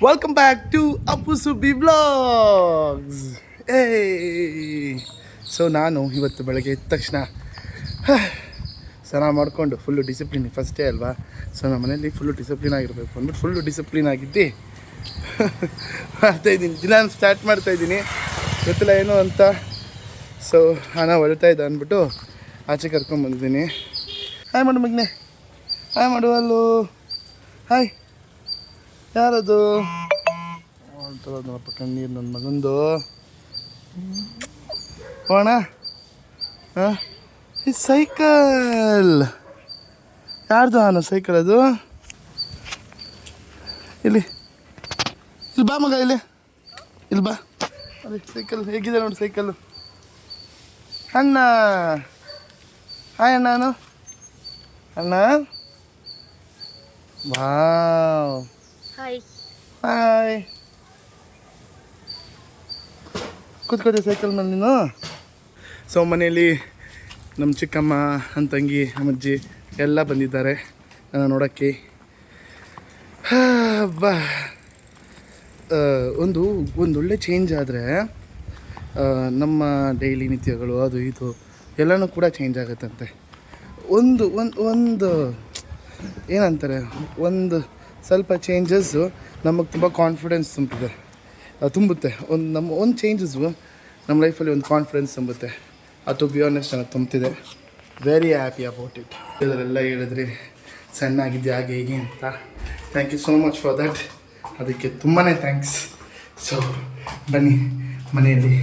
Welcome back to Appu Subbi vlogs. ಏ so ನಾನು ಇವತ್ತು ಬೆಳಗ್ಗೆ ಎದ್ದ ತಕ್ಷಣ ಸ್ನಾನ ಮಾಡಿಕೊಂಡು ಫುಲ್ಲು ಡಿಸಿಪ್ಲಿನ್ ಫಸ್ಟ್ ಡೇ ಅಲ್ವಾ. ಸೊ ನಮ್ಮ ಮನೇಲಿ ಫುಲ್ಲು ಡಿಸಿಪ್ಲಿನ್ ಆಗಿರಬೇಕು ಅಂದ್ಬಿಟ್ಟು ಫುಲ್ಲು ಡಿಸಿಪ್ಲಿನ್ ಆಗಿದ್ದು ಮಾಡ್ತಾಯಿದ್ದೀನಿ. ದಿನ ಸ್ಟಾರ್ಟ್ ಮಾಡ್ತಾಯಿದ್ದೀನಿ, ಗೊತ್ತಿಲ್ಲ ಏನು ಅಂತ. ಸೊ ಹಣ ಹೊಳ್ತಾ ಇದ್ದ ಅಂದ್ಬಿಟ್ಟು ಆಚೆ ಕರ್ಕೊಂಡ್ಬಂದಿದ್ದೀನಿ. ಹಾಯ್ ಮಾಡು ಮಗನೆ, ಹಾಯ್ ಮಾಡು. ಅಲ್ಲೋ ಹಾಯ್. ಯಾರದು ನೋಡಪ್ಪ ಕಣ್ಣೀರು ನನ್ನ ಮಗಂದು. ಹೋಣ ಹಾಂ, ಈ ಸೈಕಲ್ ಯಾರ್ದು ಅಣ್ಣ ಸೈಕಲ್ ಅದು? ಇಲ್ಲಿ ಇಲ್ಲಿ ಬಾ ಮಗ, ಇಲ್ಲಿ ಬಾ. ಅದೇ ಸೈಕಲ್ ಹೇಗಿದೆ ನೋಡಿ ಸೈಕಲ್ಲು. ಅಣ್ಣ ಹಾಯ್ ಅಣ್ಣ. ಅಣ್ಣ ವಾವ್, ಹಾಯ್ ಹಾಯ್. ಕೂತ್ಕೋದೆ ಸೈಕಲ್ ಮೇಲೆ ನೀನು. ಸೊ ಮನೆಯಲ್ಲಿ ನಮ್ಮ ಚಿಕ್ಕಮ್ಮ, ನನ್ನ ತಂಗಿ, ಅಮ್ಮಜ್ಜಿ ಎಲ್ಲ ಬಂದಿದ್ದಾರೆ ನನ್ನ ನೋಡೋಕ್ಕೆ. ಬಾ ಒಂದೊಳ್ಳೆ ಚೇಂಜ್ ಆದರೆ ನಮ್ಮ ಡೈಲಿ ನಿತ್ಯಗಳು ಅದು ಇದು ಎಲ್ಲನೂ ಕೂಡ ಚೇಂಜ್ ಆಗುತ್ತಂತೆ. ಒಂದು ಏನಂತಾರೆ, ಒಂದು ಸ್ವಲ್ಪ ಚೇಂಜಸ್ಸು ನಮಗೆ ತುಂಬ ಕಾನ್ಫಿಡೆನ್ಸ್ ತುಂಬುತ್ತೆ. ಒಂದು ಚೇಂಜಸ್ಸು ನಮ್ಮ ಲೈಫಲ್ಲಿ ಒಂದು ಕಾನ್ಫಿಡೆನ್ಸ್ ತುಂಬುತ್ತೆ. ಅದು ಟು ಬಿ ಆನೆಸ್ಟ್ ನನಗೆ ತುಂಬ್ತಿದೆ. Very happy about it. ಇದರೆಲ್ಲ ಹೇಳಿದ್ರಿ ಸಣ್ಣಾಗಿದ್ದೆ ಹಾಗೆ ಹೀಗೆ ಅಂತ. Thank you so much for that. ಅದಕ್ಕೆ ತುಂಬಾ ಥ್ಯಾಂಕ್ಸ್. ಸೊ ಬನ್ನಿ ಮನೆಯಲ್ಲಿ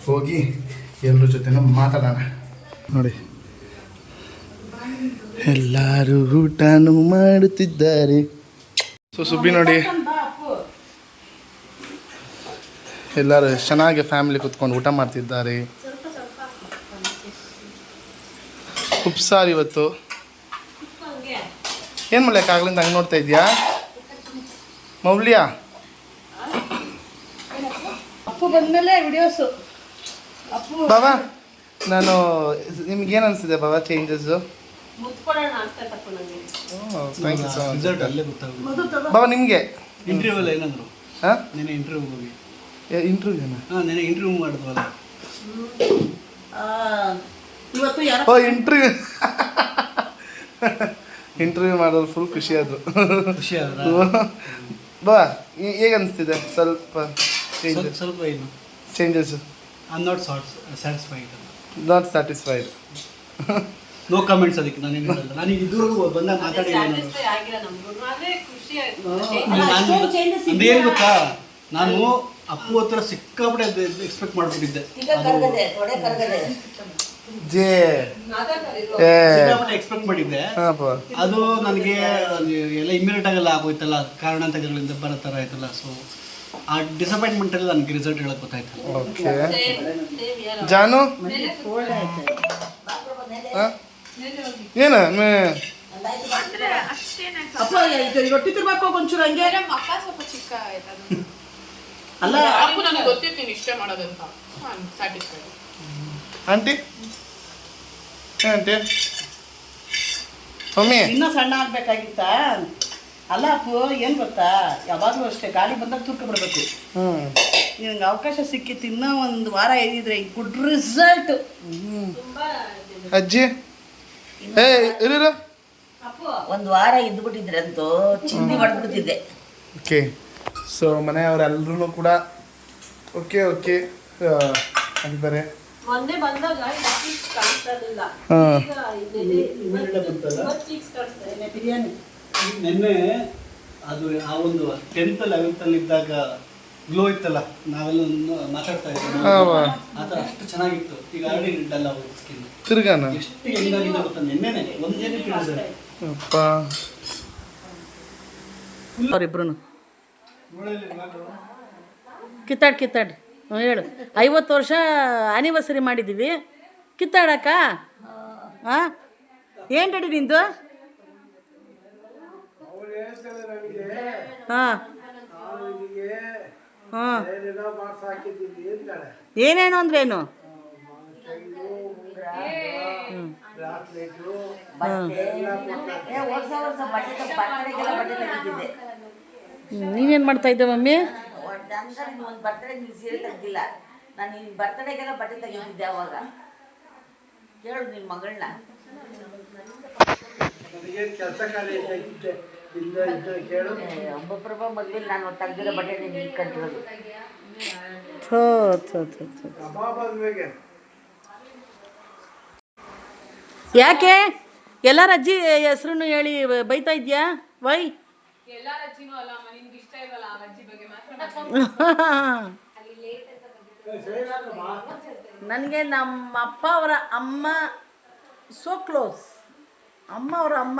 ಹೋಗಿ ಎಲ್ಲರ ಜೊತೆನೂ ಮಾತಾಡೋಣ. ನೋಡಿ ಎಲ್ಲರೂ ಊಟನೂ ಮಾಡುತ್ತಿದ್ದಾರೆ. ಸೊ ಸುಬ್ಬಿ ನೋಡಿ, ಎಲ್ಲರೂ ಚೆನ್ನಾಗಿ ಫ್ಯಾಮಿಲಿ ಕೂತ್ಕೊಂಡು ಊಟ ಮಾಡ್ತಿದ್ದಾರೆ. ಉಪ್ಸಾರು ಇವತ್ತು. ಏನು ಮಾಡ್ಲಿಕ್ಕೆ ಆಗ್ಲಿಂದ ಹಂಗೆ ನೋಡ್ತಾ ಇದೆಯಾ ಮೌಲ್ಯ? ಬಾಬಾ, ನಾನು ನಿಮ್ಗೇನು ಅನಿಸಿದೆ Baba changes? Thank you so much Baba. ನಿಮಗೆ ಇಂಟರ್ವ್ಯೂವಲ್ಲಿ ಏನಂದ್ರು? ಹಾಂ, ನೆನೆ ಇಂಟರ್ವ್ಯೂ ಹೋಗಿ ಇಂಟರ್ವ್ಯೂನ? ಹಾಂ, ನೆನೆ ಇಂಟರ್ವ್ಯೂ ಮಾಡಿದ್ವಲ್ಲ ಇವತ್ತು. ಓ ಇಂಟರ್ವ್ಯೂ ಇಂಟರ್ವ್ಯೂ ಮಾಡೋದು ಫುಲ್ ಖುಷಿ ಆದರು. ಖುಷಿ ಆದ್ರ ಬಾ, ಹೇಗೆ ಅನಿಸ್ತಿದೆ? ಸ್ವಲ್ಪ ಸ್ವಲ್ಪ ಏನು changes? I am not satisfied. Not satisfied. No comments. ಅದಕ್ಕೆ ನಾನೇನು ಹೇಳಲ್ಲ. ನಾನು ಇದುವರೆಗೂ ಬಂದಾಗ ಮಾತಾಡಿದ್ದೀನಿ. ಏನು ಗೊತ್ತಾ, ನಾನು ಅಪ್ಪು ಹತ್ರ ಸಿಕ್ಕಾಪಟ್ಟೆ ಎಕ್ಸ್ಪೆಕ್ಟ್ ಮಾಡಿಬಿಟ್ಟಿದ್ದೆ. ಸಿಕ್ಕಾಪಟ್ಟೆ ಎಕ್ಸ್ಪೆಕ್ಟ್ ಮಾಡಿದ್ದೆ. ಅದು ನನಗೆ ಎಲ್ಲ ಇಮ್ಮಿಡಿಯೇಟ್ ಆಗೆಲ್ಲ ಆಗೋಯ್ತಲ್ಲ, ಕಾರಣಾಂತರಗಳಿಂದ ಬರೋ ಥರ ಆಯ್ತಲ್ಲ. ಸೊ ಆ ಡಿಸಪಾಯಿಂಟ್ಮೆಂಟಲ್ಲಿ ನನಗೆ ರಿಸಲ್ಟ್ ಹೇಳಕ್ ಗೊತ್ತಾಯ್ತು. ಓಕೆ ಜಾನು, ಏನ ರೊಟ್ಟಿ ತಿರ್ಬೇಕು ಒಂಚೂರು ಹಂಗೆ. ಅಲ್ಲ ನನಗೆ ಗೊತ್ತಿತ್ತು ನೀನು ಇಷ್ಟೇ ಮಾಡೋದಂತ. ಆಂಟಿ ಆಂಟಿ ಮಮ್ಮಿ ಇನ್ನೂ ಸಣ್ಣ ಆಗ್ಬೇಕಾಗಿತ್ತ? ಅಲ್ಲ ಅಪ್ಪು, ಏನು ಗೊತ್ತಾ, ಯಾವಾಗಲೂ ಅಷ್ಟೇ ಗಾಳಿ ಬಂದಾಗ ತೂಕ ಬಿಡಬೇಕು. ನಿನಗೆ ಅವಕಾಶ ಸಿಕ್ಕಿತ್ತು, ಇನ್ನೂ ಒಂದು ವಾರ ಇದ್ದಿದ್ರೆ ಗುಡ್ ರಿಸಲ್ಟ್. ಅಜ್ಜಿ ಏ ಇರು. ಒಂದು ವಾರ ಇದ್ದುಬಿಟ್ಟಿದ್ರಂತೂ ಚಿಂದಿ ಮಾಡ್ಬಿಡ್ತಿದ್ದೆ. ಓಕೆ, ಸೊ ಮನೆಯವರೆಲ್ಲರೂ ಕೂಡ ಓಕೆ ಓಕೆ ಆಗಿದ್ದಾರೆ. ಮೊನ್ನೆ ಬಂದಾಗ ಬಿರಿಯಾನಿ ನಿನ್ನೆ ಅದು ಆ ಒಂದು 10th 11th ಇದ್ದಾಗ ಗ್ಲೋ ಇತ್ತಲ್ಲ, ನಾವೆಲ್ಲ ಮಾತಾಡ್ತಾ ಇದ್ದೀವಿ ಆ ಥರ ಅಷ್ಟು ಚೆನ್ನಾಗಿತ್ತು. ಈಗ ಆಲ್ರೆಡಿ ಡಲ್ ಆಗೋದು ಸ್ಕಿನ್. ತಿರ್ಗಾನ ಎಷ್ಟು ಹೆಂಗಾಗಿದೆ ಗೊತ್ತಾ, ನಿನ್ನೆನೆ ಒಂದೇನಕ್ಕೆ ಅಪ್ಪ ಅವರಿಬ್ರು ಕಿತ್ತಾಡಿ ಹೇಳು. 50 ವರ್ಷ ಆ್ಯನಿವರ್ಸರಿ ಮಾಡಿದ್ದೀವಿ, ಕಿತ್ತಾಡಕ್ಕ? ಹಾಂ, ಏನು ರೆಡಿ ನಿಂದು? ಹಾಂ ಹಾಂ, ಏನೇನು ಅಂದ್ರೇನು? ನೀನೇನು ಮಾಡ್ತಾ ಇದ್ದೆ ಮಮ್ಮಿ? ಒಂದು ಬರ್ತಡೇ ನೀನು ಸೀರೆ ತೆಗ್ದಿಲ್ಲ. ನಾನು ನಿನ್ನ ಬರ್ತಡೇಗೆಲ್ಲ ಬಟ್ಟೆ ತೆಗಿತಿದ್ದೆ ಅವಾಗ. ಕೇಳು ನಿಮ್ಮ ಮಗಳನ್ನ. ಕೆಲಸ ಖಾಲಿ ಇದ್ದೆ ಕೇಳು. ಒಬ್ಬೊಬ್ಬರೊಬ್ಬ ಮದುವೆ ನಾನು ತೆಗ್ದಿರೋ ಬಟ್ಟೆ ನೀನು ಇಟ್ಕೊಂಡಿರೋದು. ಥೋ ಥೋ ಥೋ ಥೋ. ಯಾಕೆ ಎಲ್ಲರ ಅಜ್ಜಿ ಹೆಸ್ರು ಹೇಳಿ ಬೈತಾ ಇದೆಯಾ? ವೈ ಎಲ್ಲಾರ ಅಜ್ಜಿನೂ ಅಲ್ಲ ಅಮ್ಮ, ನಿನ್ಗೆ ಇಷ್ಟ ಇಲ್ವಲ್ಲ ಆ ಅಜ್ಜಿ ಬಗ್ಗೆ ಮಾತ್ರ. ನನಗೆ ನಮ್ಮ ಅಪ್ಪ ಅವರ ಅಮ್ಮ ಸೋ ಕ್ಲೋಸ್. ಅಮ್ಮ ಅವರ ಅಮ್ಮ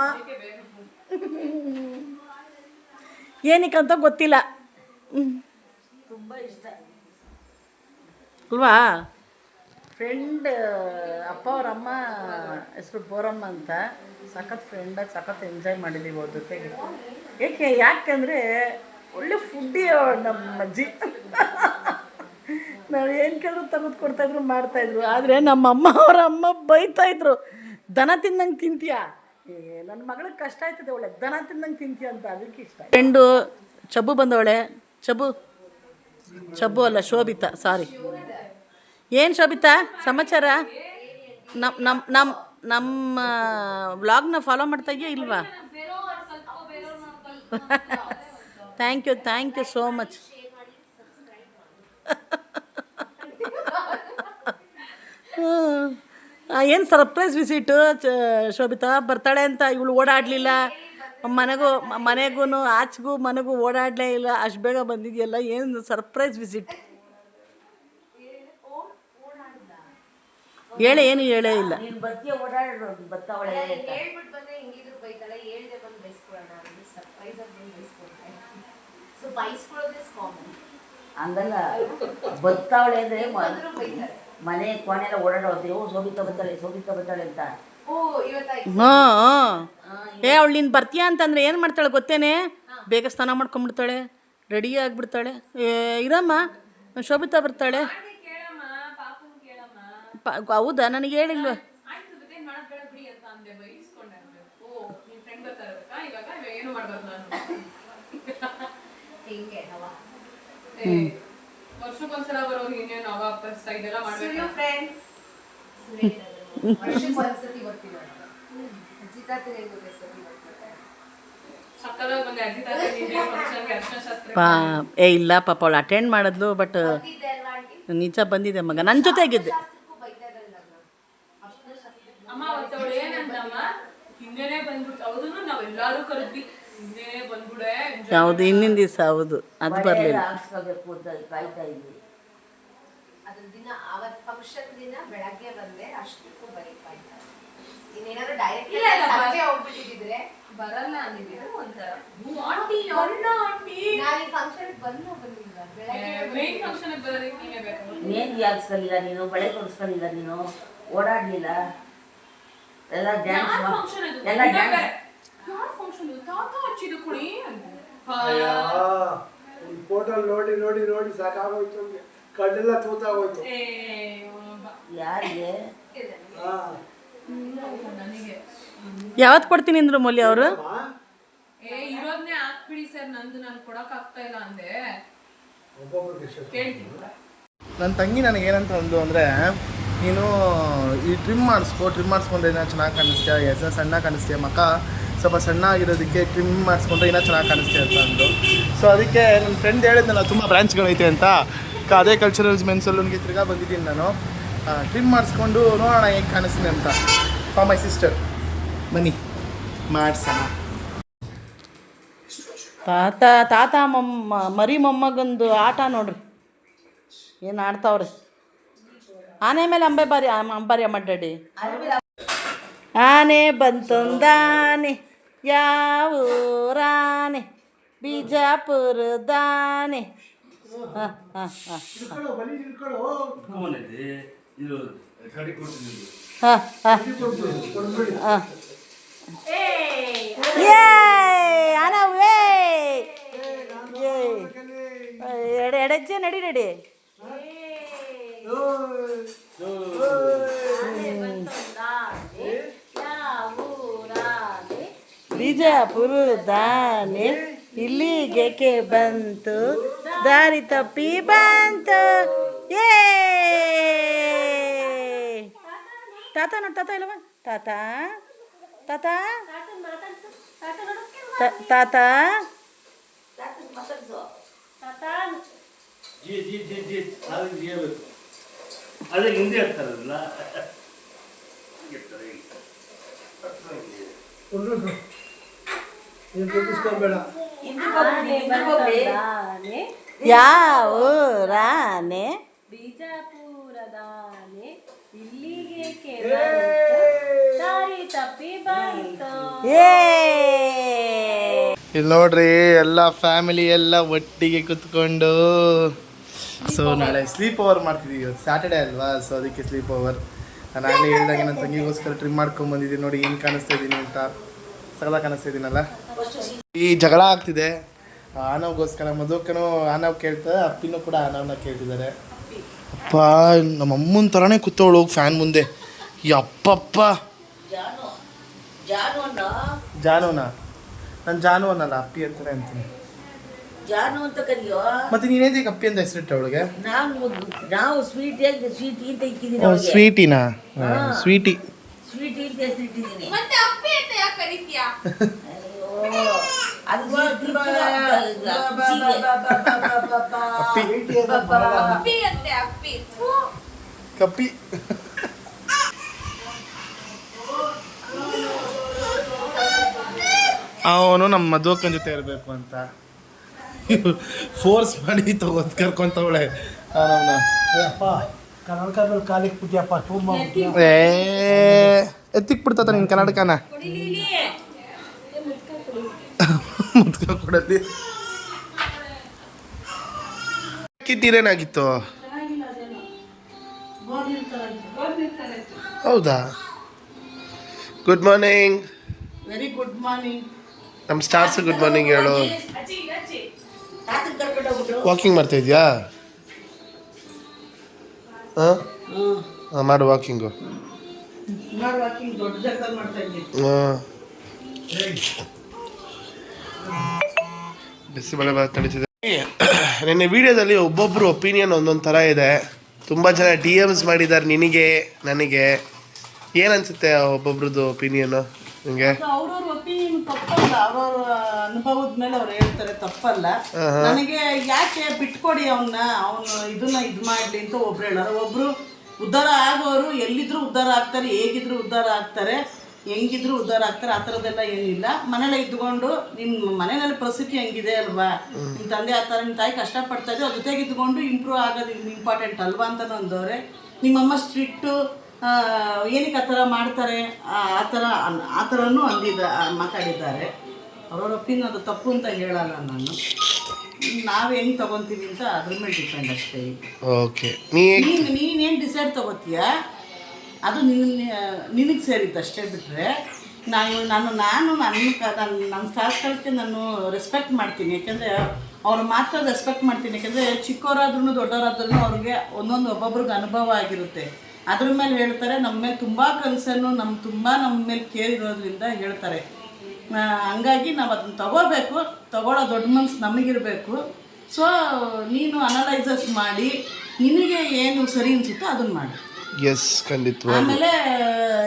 ಏನಕ್ಕಂತ ಗೊತ್ತಿಲ್ಲ, ತುಂಬ ಇಷ್ಟ ಅಲ್ವಾ? ಫ್ರೆಂಡ್ ಅಪ್ಪ ಅವ್ರ ಅಮ್ಮ ಹೆಸರು ಬೋರಮ್ಮ ಅಂತ. ಸಖತ್ ಫ್ರೆಂಡಾಗಿ ಸಖತ್ ಎಂಜಾಯ್ ಮಾಡಿದ್ದೀವಿ ಅವ್ರ ಜೊತೆಗೆ. ಯಾಕೆಂದರೆ ಒಳ್ಳೆ ಫುಡ್ಡಿ ನಮ್ಮ ಅಜ್ಜಿ. ನಾವು ಏನು ಕೇಳಿದ್ರು ತೆಗೆದು ಕೊಡ್ತಾಯಿದ್ರು, ಮಾಡ್ತಾಯಿದ್ರು. ಆದರೆ ನಮ್ಮ ಅಮ್ಮ ಅವರ ಅಮ್ಮ ಬೈತಾಯಿದ್ರು, ದನ ತಿಂದಂಗೆ ತಿಂತೀಯಾ, ನನ್ನ ಮಗಳಿಗೆ ಕಷ್ಟ ಆಯ್ತದೆ, ಒಳ್ಳೆ ದನ ತಿಂದಂಗೆ ತಿಂತೀಯ ಅಂತ. ಅದಕ್ಕೆ ಇಷ್ಟ. ಫ್ರೆಂಡು ಚಬ್ಬು ಬಂದವಳೆ. ಚಬ್ಬು ಅಲ್ಲ, ಶೋಭಿತಾ, ಸಾರಿ. ಏನು ಶೋಭಿತಾ ಸಮಾಚಾರ? ನಮ್ಮ ವ್ಲಾಗ್ನ ಫಾಲೋ ಮಾಡ್ತಾ ಇದೆಯಾ ಇಲ್ವಾ? Thank you so much. ಏನು ಸರ್ಪ್ರೈಸ್ ವಿಸಿಟು ಶೋಭಿತಾ. ಬರ್ತಾಳೆ ಅಂತ ಇವಳು ಓಡಾಡಲಿಲ್ಲ, ಮನೆಗೂ ಆಚೆಗೂ ಮನೆಗೂ ಓಡಾಡಲೇ ಇಲ್ಲ, ಅಷ್ಟು ಬೇಗ ಬಂದಿದೆಯಲ್ಲ. ಏನು ಸರ್ಪ್ರೈಸ್ ವಿಸಿಟ್ ಹೇಳೇ, ಏನು ಹೇಳೇ ಇಲ್ಲ. ನೀನು ಬತ್ತಿಯ ಓಡಾಡೋದು ಬತ್ತಾವಳೆ ಹೇಳ್ಬಿಟ್ಟು ಬಂದ್ರೆ ಹಿಂಗಿದ್ರು ಬೈತಾಳೆ, ಹೇಳ್ದೆ ಬಂದು ಬೈಸ್ಕೊಳ್ಳೋಣ ಅಂದ್ರೆ ಸರ್ಪ್ರೈಸ್ ಆಗಿ ಬಂದು ಬೈಸ್ಕೊಳ್ತಾರೆ. So ಬೈಸ್ಕೊಳ್ಳೋದೇ common. ಹಂಗಲ್ಲ, ಬತ್ತಾವಳೆ ಅಂದರೆ ಬಂದ್ರು ಬೈತಾರೆ. ಮನೆ ಕೋಣೆಲ್ಲ ಓಡಾಡೋದು. ಸೋಭಿತಾ ಬರ್ತಾಳೆ ಅಂತ. ಓ ಇವತ್ತಾಯ್ತು. ಹಾಂ ಅವಳು ನೀನು ಬರ್ತೀಯಾ ಅಂತಂದರೆ ಏನು ಮಾಡ್ತಾಳೆ ಗೊತ್ತೇನೆ? ಬೇಗ ಸ್ನಾನ ಮಾಡ್ಕೊಂಡ್ಬಿಡ್ತಾಳೆ, ರೆಡಿ ಆಗಿಬಿಡ್ತಾಳೆ. ಇರಮ್ಮ ಶೋಭಿತಾ ಬರ್ತಾಳೆ. ಹೌದಾ? ನನಗೆ ಹೇಳಿಲ್ವ? ಹಿಂಗೆ ಹವಾ ವರ್ಷಕ್ಕೊಂದ್ಸಲ ಬರೋರು ಇನ್ನೇನು ಅವ ಇದೆಲ್ಲ ಮಾಡ್ಬೇಕು. ಫ್ರೆಂಡ್ಸ್ ವರ್ಷಕ್ಕೆ ಒಂದ್ಸತಿ ಬರ್ತೀವಿ. ಅಜ್ಜಿ ತಾತನ ಸತಿ ಬರ್ತಾರೆ. ಸಕ್ಕದಾಗ ಬಂದೆ ಅಜ್ಜಿ ತಾತ ಫಂಕ್ಷನ್ಗೆ ಅರ್ಶಿನ ಶಾಸ್ತ್ರ. ಇಲ್ಲ ಪಾಪ ಅವಳು ಅಟೆಂಡ್ ಮಾಡಿದ್ಲು, ಬಟ್ ನಿಜ ಬಂದಿದೆ ಮಗ, ನನ್ನ ಜೊತೆಗಿದ್ದೆ. ಅಮ್ಮ ಅವತ್ತವಳು ಏನಂತಮ್ಮ, ಹಿಂದೆನೆ ಬಂದ್ಬಿಟ್ಟು. ಹೌದು, ನಾವೆಲ್ಲರೂ ಕರೆದ್ವಿ, ಹಿಂದೆನೆ ಬಂದ್ಬಿಡೆ. ಹೌದು, ಹಿಂದಿನ ದಿವಸ. ಹೌದು, ಅದು ಬರಲಿಲ್ಲ. ಹಾಕ್ಸ್ಕೋಬೇಕು ಅಂತ ಕಾಯ್ತಾ ಇದ್ವಿ. ಅದ್ರ ದಿನ ಅವತ್ತು ಫಂಕ್ಷನ್ ದಿನ ಬೆಳಗ್ಗೆ ಬಂದೆ, ಅಷ್ಟಕ್ಕೂ ಬರೀಕಾಯ್ತಾ. ಇನ್ನೇನಾದ್ರು ಡೈರೆಕ್ಟ್ ಸಂಜೆ ಹೋಗ್ಬಿಟ್ಟಿದ್ರೆ ಬರಲ್ಲ ಅಂದಿದ್ರು ಒಂಥರ. ನಾನು ಈ ಫಂಕ್ಷನ್ ಬಂದಿಲ್ಲ, ಬೆಳಗ್ಗೆ ಮೇನ್ ಫಂಕ್ಷನ್ ಬರೋದಕ್ಕೆ ನೀವೇ ಬೇಕು. ಮೆಹಂದಿ ಹಾಕ್ಸ್ಕೊಳ್ಳಿಲ್ಲ ನೀನು, ಬಳೆ ಕೊಡಿಸ್ಕೊಳ್ಳಿಲ್ಲ ನೀನು, ಓಡಾಡಲಿಲ್ಲ. ಎಲ್ಲ ಡ್ಯಾನ್ಸ್ ಎಲ್ಲ ಡ್ಯಾನ್ಸ್. ಯಾರ ಫಂಕ್ಷನ್? ತಾತ ಹಚ್ಚಿದ್ದು ಕುಡಿ ಫೋಟೋ ನೋಡಿ ಸಾಕಾಗೋಯ್ತು, ಕಣ್ಣೆಲ್ಲ ತೂತಾಗೋಯ್ತು. ಯಾರಿಗೆ? ನನಗೆ ಯಾವತ್ತು ಕೊಡ್ತೀನಿ ಅಂದ್ರು ಮೌಲ್ಯ ಅವರು? ಇರೋದನ್ನೇ ಹಾಕ್ಬಿಡಿ ಸರ್, ನಂದು ನಾನು ಕೊಡಕ್ ಆಗ್ತಾ ಇಲ್ಲ ಅಂದೆ. ಕೇಳ್ತೀನಿ. ನನ್ನ ತಂಗಿ ನನಗೆ ಏನಂತ ಅಂದು ಅಂದರೆ, ನೀನು ಈ ಟ್ರಿಮ್ ಮಾಡಿಸ್ಕೊಂಡ್ರೆ ಇನ್ನೂ ಚೆನ್ನಾಗಿ ಕಾಣಿಸ್ತೀಯ, ಹೆಸರು ಸಣ್ಣ ಕಾಣಿಸ್ತೀಯ, ಮಕ್ಕ ಸ್ವಲ್ಪ ಸಣ್ಣ ಆಗಿರೋದಕ್ಕೆ ಟ್ರಿಮ್ ಮಾಡಿಸ್ಕೊಂಡ್ರೆ ಇನ್ನೂ ಚೆನ್ನಾಗಿ ಕಾಣಿಸ್ತೀಯ ಅಂತ ಅಂದು. ಸೊ ಅದಕ್ಕೆ ನನ್ನ ಫ್ರೆಂಡ್ ಹೇಳಿದ್ನಲ್ಲ ತುಂಬ ಬ್ರಾಂಚ್ಗಳೈತೆ ಅಂತ, ಅದೇ ಕಲ್ಚರಲ್ ಮೆನ್ಸ್ ಸಲೂನ್ಗೆ ತಿರ್ಗಾ ಬಂದಿದ್ದೀನಿ ನಾನು. ಟ್ರಿಮ್ ಮಾಡಿಸ್ಕೊಂಡು ನೋಡೋಣ ಹೇಗೆ ಕಾಣಿಸ್ತೀನಿ ಅಂತ. ಫಾರ್ ಮೈ ಸಿಸ್ಟರ್, ಬನ್ನಿ ಮಾಡ್ಸೋಣ. ತಾತ ಮರಿ ಮೊಮ್ಮಗಂದು ಆಟ ನೋಡ್ರಿ, ಏನು ಆಡ್ತಾವ್ರಿ. ಆನೆ ಮೇಲೆ ಅಂಬಾರಿ ಅಡ್ಡಾಡಿ. ಆನೆ ಬಂತೊಂದಾನೆ, ಯಾವೂರಾನೆ, ಬಿಜಾಪುರದಾನೆ. ಎಡಜ್ಜೆ ನಡಿ. ಬಿಜಾಪುರದಾನೆ ಇಲ್ಲಿಗೇಕೆ ಬಂತು ದಾರಿ ತಪ್ಪಿ ಬಂತು ಏ ತಾತ ನೋಡು ತಾತ ಇಲ್ಲವ ತಾತ ತಾತ ತಾತ ಅದೇ ಹಿಂದೆ ಇರ್ತಾರಲ್ಲ ಯಾವ ರಾನೆ ಬಿಜಾಪುರದಾನೆ ಇಲ್ಲಿಗೇಕೆ ಬಂತು ದಾರಿ ತಪ್ಪಿ ಬಂತು. ಇಲ್ಲಿ ನೋಡ್ರಿ ಎಲ್ಲ ಫ್ಯಾಮಿಲಿ ಎಲ್ಲ ಒಟ್ಟಿಗೆ ಕುತ್ಕೊಂಡು ಸೊ ನಾಳೆ ಸ್ಲೀಪ್ ಓವರ್ ಮಾಡ್ತಿದ್ದೀವಿ. ಇವತ್ತು ಸ್ಯಾಟರ್ಡೇ ಅಲ್ವಾ, ಸೊ ಅದಕ್ಕೆ ಸ್ಲೀಪ್ ಓವರ್. ನಾನು ಆಗಲೇ ಹೇಳಿದಾಗ ನನ್ನ ತಂಗಿಗೋಸ್ಕರ ಟ್ರಿಮ್ ಮಾಡ್ಕೊಂಡು ಬಂದಿದ್ದೀನಿ. ನೋಡಿ ಏನು ಕಾಣಿಸ್ತಾ ಇದ್ದೀನಿ ಅಂತ, ಸಗಲ ಕಾಣಿಸ್ತಾ ಇದ್ದೀನಲ್ಲ. ಈ ಜಗಳ ಆಗ್ತಿದೆ ಆನವ್ಗೋಸ್ಕರ. ಮಧುಕನು ಆನವ್ ಕೇಳ್ತಾ, ಅಪ್ಪಿನೂ ಕೂಡ ಆನವ್ನ ಕೇಳ್ತಿದ್ದಾರೆ. ಅಪ್ಪ ನಮ್ಮ ಅಮ್ಮನ ಥರನೇ ಕೂತವಳು ಫ್ಯಾನ್ ಮುಂದೆ. ಅಪ್ಪಪ್ಪ ಜಾನುನಾ, ನಾನು ಜಾನು ಅನ್ನಲ್ಲ, ಅಪ್ಪಿ ಅಂತಾನೆ ಅಂತೀನಿ. ಜಾನು ಅಂತ ಕರಿಯೋ. ಮತ್ತೆ ನೀನೇಂತ ಅಪ್ಪಿ ಅಂತ ಹೆಸರಿಟ್ಟ ಅವಳಿಗೆ? ನಾವು ಸ್ವೀಟಿ ಅಂತ ಇಕ್ಕಿದ್ದೀನಿ. ಸ್ವೀಟಿನಾ? ಸ್ವೀಟಿ ಸ್ವೀಟಿ ಅಂತ ಹೆಸರಿಟ್ಟಿದ್ದೀನಿ. ಮತ್ತೆ ಅಪ್ಪಿ ಅಂತ ಯಾಕೆ ಕರೀತೀಯಾ? ಅದು ಅಪ್ಪಿ ಅಂತೆ ಅಪ್ಪಿ. ಕಪ್ಪಿ. ಅವನು ನಮ್ಮ ಮಧುಕನ್ ಜೊತೆ ಇರಬೇಕು ಅಂತ ಫೋರ್ಸ್ ಮಾಡಿ ಕರ್ಕೊಂತವಳೆ ಅವನವನ್ನ. ಕಾಲಿಗೆ ಪುಟ್ಯಪ್ಪ ತುಂಬ ಎತ್ತಿಕ್ ಬಿಡ್ತಾತ ನಿನ್ ಕನ್ನಡಕನ ಮುದ್ಕ ಕೊಡಲಿ. ಕಿತ್ತೀರೇನಾಗಿತ್ತು? ಹೌದಾ? Good morning. Very good morning. ನಮ್ಮ ಸ್ಟಾರ್ಸ್ ಗುಡ್ ಮಾರ್ನಿಂಗ್ ಹೇಳು. ತಾತನ ಕರ್ಕೊಂಡು ಹೋಗ್ಬಿಟ್ರು. ವಾಕಿಂಗ್ ಮಾಡ್ತಾ ಇದೆಯಾ? ಹಾಂ, ಮಾಡು ವಾಕಿಂಗು. ದೊಡ್ಡ ಜಾಗದಲ್ಲಿ ಮಾಡ್ತಾ ಇದ್ದೀನಿ. ಹಾಂ, ಬಿಸಿಬೇಳೆ ಭಾತ್ ನಡೀತಿದೆ. ನಿನ್ನೆ ವಿಡಿಯೋದಲ್ಲಿ ಒಬ್ಬೊಬ್ಬರು ಒಪಿನಿಯನ್ ಒಂದೊಂದು ಥರ ಇದೆ. ತುಂಬ ಜನ DMs ಮಾಡಿದ್ದಾರೆ ನಿನಗೆ ನನಗೆ. ಏನನ್ಸುತ್ತೆ ಒಬ್ಬೊಬ್ರದ್ದು ಒಪಿನಿಯನು ನಿಮಗೆ? ಅವ್ರವ್ರ ಒಪಿನಿಯನ್ ತಪ್ಪಲ್ಲ, ಅವ್ರವ್ರ ಅನುಭವದ ಮೇಲೆ ಅವ್ರು ಹೇಳ್ತಾರೆ, ತಪ್ಪಲ್ಲ. ನನಗೆ ಯಾಕೆ ಬಿಟ್ಕೊಡಿ ಅವನ್ನ, ಅವನು ಇದನ್ನ ಇದು ಮಾಡ್ಲಿ ಅಂತ ಒಬ್ರು ಹೇಳೋರು. ಒಬ್ರು ಉದ್ಧಾರ ಆಗೋರು ಎಲ್ಲಿದ್ರು ಉದ್ಧಾರ ಆಗ್ತಾರೆ, ಹೇಗಿದ್ರು ಉದ್ಧಾರ ಆಗ್ತಾರೆ, ಹೆಂಗಿದ್ರು ಉದ್ಧಾರ ಆಗ್ತಾರೆ. ಆ ಥರದ್ದೆಲ್ಲ ಏನಿಲ್ಲ. ಮನೇಲೆ ಇದ್ಕೊಂಡು ನಿಮ್ಮ ಮನೆಯಲ್ಲಿ ಪರಿಸ್ಥಿತಿ ಹೆಂಗಿದೆ ಅಲ್ವಾ, ನಿಮ್ಮ ತಂದೆ ಆ ಥರ ನಿಮ್ಮ ತಾಯಿ ಕಷ್ಟಪಡ್ತಾ ಇದ್ರು, ಅದ್ರ ಜೊತೆಗೆ ಇದ್ಕೊಂಡು ಇಂಪ್ರೂವ್ ಆಗೋದು ಇಂಪಾರ್ಟೆಂಟ್ ಅಲ್ವಾ ಅಂತಲೂ ಅಂದವ್ರೆ. ನಿಮ್ಮಮ್ಮ ಸ್ಟ್ರಿಕ್ಟು, ಏನಕ್ಕೆ ಆ ಥರ ಮಾಡ್ತಾರೆ, ಆ ಥರನೂ ಮಾತಾಡಿದ್ದಾರೆ. ಅವ್ರವ್ರ ಒಪಿನಿಯನ್ ಅದು ತಪ್ಪು ಅಂತ ಹೇಳಲ್ಲ ನಾನು. ನಾವು ಹೆಂಗೆ ತೊಗೊತೀವಿ ಅಂತ ಅದ್ರ ಮೇಲೆ ಡಿಪೆಂಡ್ ಅಷ್ಟೇ. ಓಕೆ, ನೀನೇನು ಡಿಸೈಡ್ ತೊಗೋತೀಯ ಅದು ನಿನಗೆ ಸೇರಿದ್ದು ಅಷ್ಟೇ. ಬಿಟ್ಟರೆ ನನ್ನ ಸ್ಟಾರ್ಸ್ಗಳಿಗೆ ನಾನು ರೆಸ್ಪೆಕ್ಟ್ ಮಾಡ್ತೀನಿ. ಯಾಕೆಂದರೆ ಅವ್ರ ಮಾತ್ರ ರೆಸ್ಪೆಕ್ಟ್ ಮಾಡ್ತೀನಿ. ಯಾಕೆಂದರೆ ಚಿಕ್ಕವರಾದ್ರೂ ದೊಡ್ಡವರಾದ್ರೂ ಅವ್ರಿಗೆ ಒಬ್ಬೊಬ್ರಿಗೆ ಅನುಭವ ಆಗಿರುತ್ತೆ. ಅದ್ರ ಮೇಲೆ ಹೇಳ್ತಾರೆ. ನಮ್ಮ ಮೇಲೆ ತುಂಬ ಕನ್ಸರ್ನು, ನಮ್ಮ ಮೇಲೆ ಕೇರ್ ಇರೋದ್ರಿಂದ ಹೇಳ್ತಾರೆ. ಹಂಗಾಗಿ ನಾವು ಅದನ್ನು ತಗೊಳ್ಳೋ ದೊಡ್ಡ ಮನಸ್ಸು ನಮಗಿರಬೇಕು. ಸೊ ನೀನು ಅನಲೈಸಸ್ ಮಾಡಿ ನಿನಗೆ ಏನು ಸರಿ ಅನಿಸುತ್ತೋ ಅದನ್ನು ಮಾಡಿ. ಎಸ್, ಖಂಡಿತ. ಆಮೇಲೆ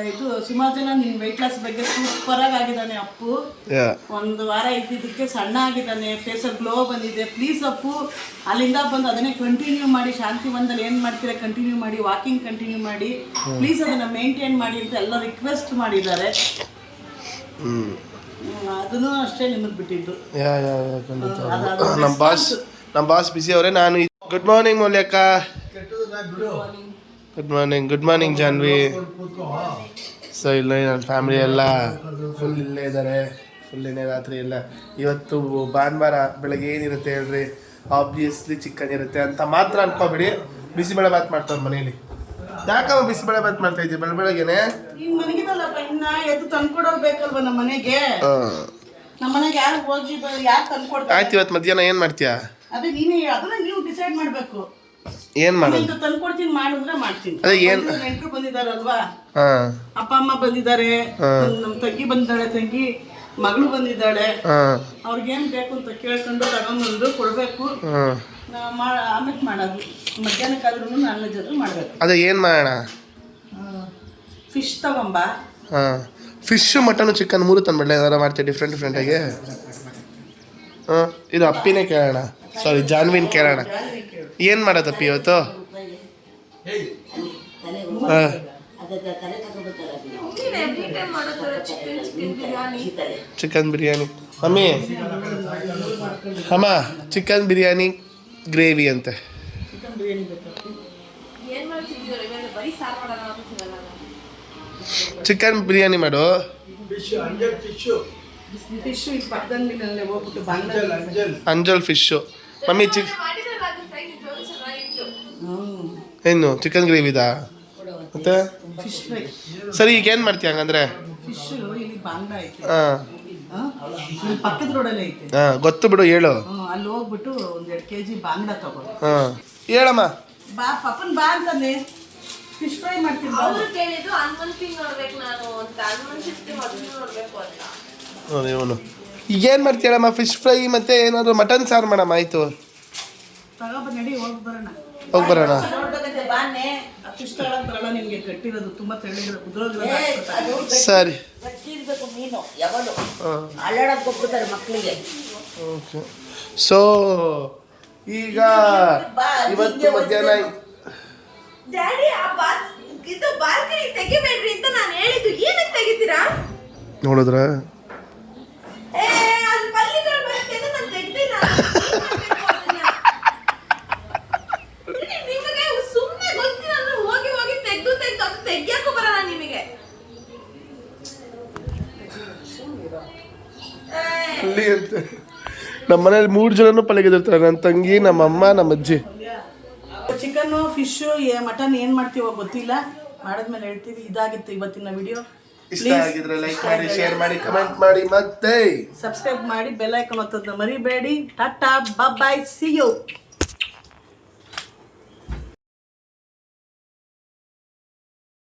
ಇದು ಸುಮಾರು ಜನ ನಿನ್ನ ವೆಯ್ಟ್ ಲಾಸ್ ಬಗ್ಗೆ ಸೂಪರಾಗಿ ಆಗಿದ್ದಾನೆ ಅಪ್ಪು. ಒಂದು ವಾರ ಇದ್ದಿದ್ದಕ್ಕೆ ಸಣ್ಣ ಆಗಿದ್ದಾನೆ, ಫೇಸಲ್ಲಿ ಗ್ಲೋ ಬಂದಿದೆ. ಪ್ಲೀಸ್ ಅಪ್ಪು, ಅಲ್ಲಿಂದ ಬಂದು ಅದನ್ನೇ ಕಂಟಿನ್ಯೂ ಮಾಡಿ. ಶಾಂತಿವನದಲ್ಲಿ ಏನು ಮಾಡ್ತೀರಾ ಕಂಟಿನ್ಯೂ ಮಾಡಿ, ವಾಕಿಂಗ್ ಕಂಟಿನ್ಯೂ ಮಾಡಿ, ಪ್ಲೀಸ್ ಅದನ್ನು ಮೇಂಟೈನ್ ಮಾಡಿ ಅಂತ ಎಲ್ಲ ರಿಕ್ವೆಸ್ಟ್ ಮಾಡಿದ್ದಾರೆ. ಅದನ್ನು ಅಷ್ಟೇ ನಿಮಗೆ ಬಿಟ್ಟಿದ್ದು. ನಮ್ಮ ಬಾಸ್ ಬಿಸಿ ಅವರೇ. ನಾನು ಗುಡ್ ಮಾರ್ನಿಂಗ್ ಮೌಲ್ಯಕ್ಕ. Good morning Janvi. ಸೊ ಇಲ್ಲ ನನ್ನ ಫ್ಯಾಮಿಲಿ ಎಲ್ಲ ಫುಲ್ ಇಲ್ಲೇ ಇದ್ದಾರೆ. ಫುಲ್ ಏನೇ ರಾತ್ರಿ ಎಲ್ಲ. ಇವತ್ತು ಭಾನುವಾರ ಬೆಳಗ್ಗೆ ಏನಿರುತ್ತೆ ಹೇಳ್ರಿ? ಆಬ್ವಿಯಸ್ಲಿ ಚಿಕನ್ ಇರುತ್ತೆ ಅಂತ ಮಾತ್ರ ಅನ್ಕೋಬೇಡಿ. ಬಿಸಿಬೇಳೆ ಭಾತ್ ಮಾಡ್ತಾರೆ ಮನೇಲಿ. ಯಾಕಮ್ಮ ಬಿಸಿಬೇಳೆ ಭಾತ್ ಮಾಡ್ತಾ ಇದ್ದೀವಿ ಬೆಳಗ್ಗೆನೆ? ಇನ್ನು ಮನೆಗಿದಲ್ಲಪ್ಪ, ಇನ್ನ ಎದ್ದು ತಂದ್ಕೊಡೋಗ್ಬೇಕಲ್ವ ನಮ್ಮ ಮನೆಗೆ. ನಮ್ಮ ಮನೆಗೆ ಯಾರು ಹೋಗಿ ಯಾರು ತಂದ್ಕೊಡ್ತಾರೆ? ಆಯ್ತು, ಇವತ್ತು ಮಧ್ಯಾಹ್ನ ಏನು ಮಾಡ್ತೀಯಾ? ಅದೇ ಅದನ್ನ ನೀವು ಡಿಸೈಡ್ ಮಾಡಬೇಕು. ಏನು ಮಾಡೋದು? ತಂದ್ಕೊಡ್ತೀನಿ ಮಾಡಿದ್ರೆ ಮಾಡ್ತೀನಿ. ಅದೇ ಏನು ನೆಂಟರು ಬಂದಿದ್ದಾರಲ್ವಾ, ಅಪ್ಪ ಅಮ್ಮ ಬಂದಿದ್ದಾರೆ, ನಮ್ಮ ತಂಗಿ ಬಂದಿದ್ದಾಳೆ. ತಂಗಿ ಮಗಳು ಬಂದಿದ್ದಾಳೆ, ಹಾಂ ಅವ್ರಿಗೇನು ಬೇಕು ಅಂತ ಕೇಳ್ಕೊಂಡು ತಗೊಂಡ್ಬಂದು ಕೊಡಬೇಕು. ಹಾಂ ಆಮೇಲೆ ಮಾಡೋದು, ಮಧ್ಯಾಹ್ನಕ್ಕಾದ್ರೂ ನಾನ್ ವೆಜ್ ಆದ್ರೂ ಮಾಡಬೇಕು. ಅದೇ ಏನು ಮಾಡೋಣ? ಫಿಶ್ ತಗೊಂಬ. ಹಾಂ ಫಿಶ್ಶು ಮಟನು ಚಿಕನ್ 3 ತಂದ್ಬಿಡಲ, ಏನಾರು ಮಾಡ್ತೀವಿ ಡಿಫ್ರೆಂಟಾಗಿ. ಹಾಂ ಇದು ಅಪ್ಪಿನೇ ಕೇಳೋಣ, ಸಾರಿ ಜಾನ್ವಿನ್ ಕೇಳೋಣ. ಏನು ಮಾಡೋದಪ್ಪಿ ಇವತ್ತು? ಹಾಂ ಚಿಕನ್ ಬಿರಿಯಾನಿ. ಮಮ್ಮಿ ಅಮ್ಮ ಚಿಕನ್ ಬಿರಿಯಾನಿ ಗ್ರೇವಿ ಅಂತೆ. ಚಿಕನ್ ಬಿರಿಯಾನಿ ಮಾಡು. ಫಿಶ್ ಇಲ್ಲಿ ಪಕ್ಕದಲ್ಲಿ ಹೋಗ್ಬಿಟ್ಟು ಅಂಜಲ್ ಫಿಶ್ಶು. ಮಮ್ಮಿ ಏನು ಚಿಕನ್ ಗ್ರೇವಿದಾ? ಮತ್ತೆ ಫಿಶ್ ಫ್ರೈ. ಸರಿ ಈಗ ಏನು ಮಾಡ್ತೀಯ ಹಂಗಂದ್ರೆ? ಫಿಶ್ ಇಲ್ಲಿ ಬಾಂಗ್ಲಾ ಐತೆ, ಹಾಂ ಇಲ್ಲಿ ಪಕ್ಕದ ರೋಡಲ್ಲೇ ಐತೆ. ಹಾಂ ಗೊತ್ತು ಬಿಡು, ಹೇಳು. ಅಲ್ಲಿ ಹೋಗ್ಬಿಟ್ಟು 1-2 kg ಬಾಂಗ್ಲಾ ತಗೋ. ಹಾಂ ಹೇಳಮ್ಮ. ಬಾ ಪಪ್ಪನ್ ಬಾ ಅಂತಾನೆ, ಫಿಶ್ ಫ್ರೈ ಮಾಡ್ತೀನಿ. ಅವ್ರು ಕೇಳಿದ್ದು ಹನುಮಂತಿಗೆ ನೋಡ್ಬೇಕು ನಾನು ಅಂತ, ಹನುಮಂತಿಗೆ ಮೊದಲು ನೋಡ್ಬೇಕು ಅಂತ. ಇವನು ಈಗೇನು ಮಾಡ್ತೀಯ ಹೇಳಮ್ಮ? ಫಿಶ್ ಫ್ರೈ ಮತ್ತೆ ಏನಾದ್ರು ಮಟನ್ ಸಾರು ಮಾಡಮ್ಮ. ಆಯಿತು ತಗೋಬ, ನಡಿ ಹೋಗಿ ಬರೋಣ. ಹೋಗಿ ಬರೋಣ. ನೋಡ್ಬೇಕಂತೆ ಬಾನೆ. ಫಿಶ್ ತಗೊಳಕ್ ಬರಲ್ಲ ನಿನ್ಗೆ, ಕಟ್ಟಿರೋದು ತುಂಬಾ ತೆಳ್ಳಗಿರೋದು ಉದುರೋಗಿರೋದು. ಸರಿ ಗಟ್ಟಿರ್ಬೇಕು ಮೀನು, ಯಾವಾಗಲೂ ಅಲ್ಲಾಡಕ್ ಹೋಗ್ಬಿಡ್ತಾರೆ ಮಕ್ಕಳಿಗೆ. ಓಕೆ. ಸೊ ಈಗ ಇವತ್ತು ಮಧ್ಯಾಹ್ನ ಡ್ಯಾಡಿ ಇದು ಬಾಲ್ಕನಿ ತೆಗಿಬೇಡ್ರಿ ಅಂತ ನಾನು ಹೇಳಿದ್ದು, ಏನಕ್ಕೆ ತೆಗಿತೀರಾ? ನೋಡಿದ್ರ ಏ ಅಲ್ಲಿ ಪಲ್ಲಿಗಳು ಬರುತ್ತೆ ಅಂತ ನಾನು ತೆಗ್ದಿಲ್ಲ. ನಿಮಗೆ ಸುಮ್ಮನೆ ಗೊತ್ತಿಲ್ಲ ಅಂದ್ರೆ ಹೋಗಿ ಹೋಗಿ ತೆಗ್ದು ಅದು ತೆಗ್ಯಕ್ಕೂ ಬರಲ್ಲ ನಿಮಗೆ. ಅಲ್ಲಿ ಅಂತ ನಮ್ಮ ಮನೇಲಿ 3 ಜನನು ಪಲ್ಯಗಿರ್ತಾರೆ, ನನ್ನ ತಂಗಿ, ನಮ್ಮ ಅಮ್ಮ, ನಮ್ಮ ಅಜ್ಜಿ. ಚಿಕನ್ನು ಫಿಶು ಮಟನ್ ಏನು ಮಾಡ್ತೀವೋ ಗೊತ್ತಿಲ್ಲ, ಮಾಡಿದ್ಮೇಲೆ ಹೇಳ್ತೀವಿ. ಇದಾಗಿತ್ತು ಇವತ್ತಿನ ವಿಡಿಯೋ. ಇಷ್ಟ ಆಗಿದ್ರೆ ಲೈಕ್ ಮಾಡಿ, ಶೇರ್ ಮಾಡಿ, ಕಮೆಂಟ್ ಮಾಡಿ, ಮತ್ತೆ ಸಬ್ಸ್ಕ್ರೈಬ್ ಮಾಡಿ, ಬೆಲ್ ಐಕಾನ್ ಒತ್ತೋದನ್ನ ಮರಿಬೇಡಿ. ಟಾಟಾ, ಬಾಯ್, ಸಿ ಯು.